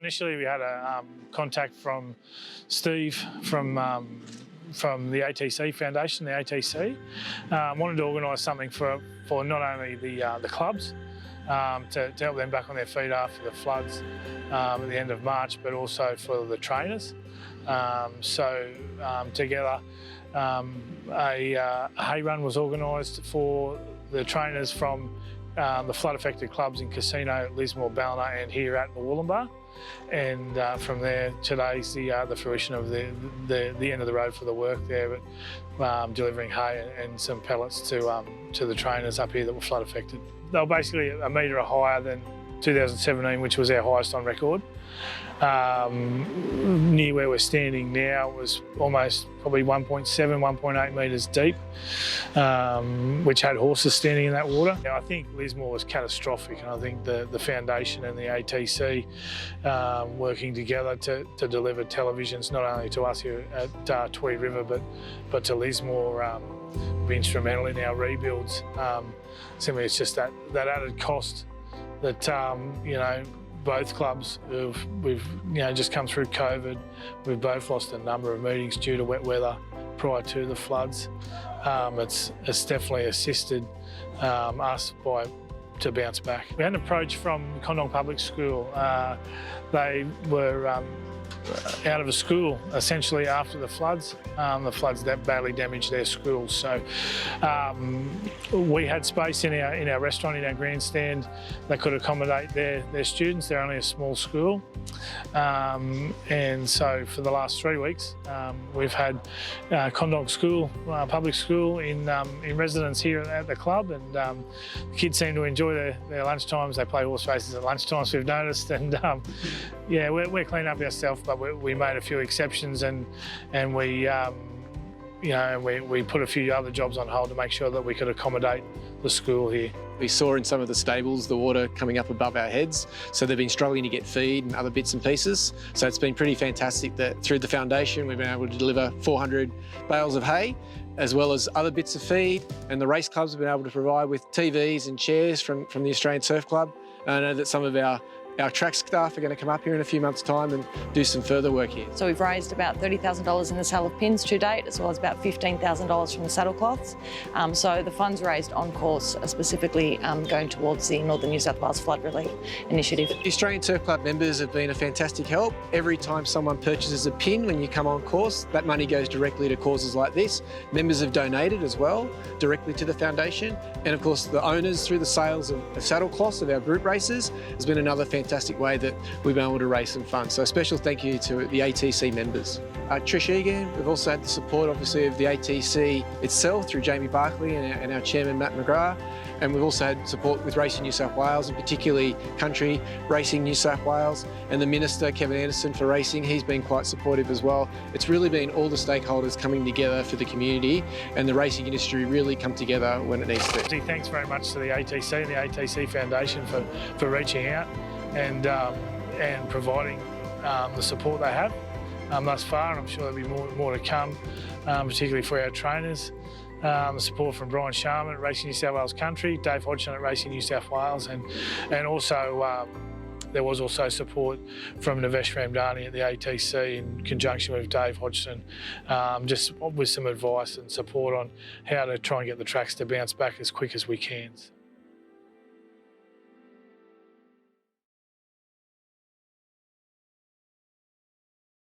Initially, we had a contact from Steve from the ATC Foundation, the ATC. Wanted to organise something for not only the clubs to help them back on their feet after the floods at the end of March, but also for the trainers. Together, a hay run was organised for the trainers from the flood-affected clubs in Casino, Lismore, Ballina and here at the Wollumbar. And from there, today's the fruition of the end of the road for the work there, but delivering hay and some pellets to the trainers up here that were flood affected. They were basically a metre higher than 2017, which was our highest on record. Near where we're standing now was almost probably 1.7, 1.8 metres deep, which had horses standing in that water. I think Lismore was catastrophic, and I think the Foundation and the ATC working together to deliver televisions not only to us here at Tweed River but to Lismore be instrumental in our rebuilds. Simply it's just that added cost that both clubs we've just come through COVID. We've both lost a number of meetings due to wet weather prior to the floods. It's definitely assisted us to bounce back. We had an approach from Condong Public School. They were out of a school essentially after the floods. The floods that badly damaged their schools. So we had space in our restaurant, in our grandstand, that could accommodate their students. They're only a small school. And so for the last 3 weeks, we've had Condong School, public school in residence here at the club, and the kids seem to enjoy their lunch times. They play horse races at lunch times, we've noticed, and yeah, we're cleaning up ourselves, but we made a few exceptions, and we put a few other jobs on hold to make sure that we could accommodate the school here. We saw in some of the stables the water coming up above our heads, so they've been struggling to get feed and other bits and pieces. So it's been pretty fantastic that through the foundation we've been able to deliver 400 bales of hay, as well as other bits of feed, and the race clubs have been able to provide with TVs and chairs from the Australian Surf Club. And I know that some of our track staff are going to come up here in a few months' time and do some further work here. So we've raised about $30,000 in the sale of pins to date, as well as about $15,000 from the saddle cloths. So the funds raised on course are specifically going towards the Northern New South Wales Flood Relief Initiative. The Australian Surf Club members have been a fantastic help. Every time someone purchases a pin when you come on course, that money goes directly to causes like this. Members have donated as well, directly to the foundation. And of course, the owners, through the sales of saddle cloths of our group races, has been another fantastic way that we've been able to raise some funds. So a special thank you to the ATC members. Trish Egan, we've also had the support obviously of the ATC itself through Jamie Barkley and our chairman Matt McGrath. And we've also had support with Racing New South Wales, and particularly Country Racing New South Wales, and the Minister, Kevin Anderson, for racing. He's been quite supportive as well. It's really been all the stakeholders coming together for the community, and the racing industry really come together when it needs to. Thanks very much to the ATC and the ATC Foundation for reaching out and providing the support they have thus far, and I'm sure there'll be more to come, particularly for our trainers. The support from Brian Sharman at Racing New South Wales Country, Dave Hodgson at Racing New South Wales, and also there was also support from Navesh Ramdani at the ATC in conjunction with Dave Hodgson, just with some advice and support on how to try and get the tracks to bounce back as quick as we can.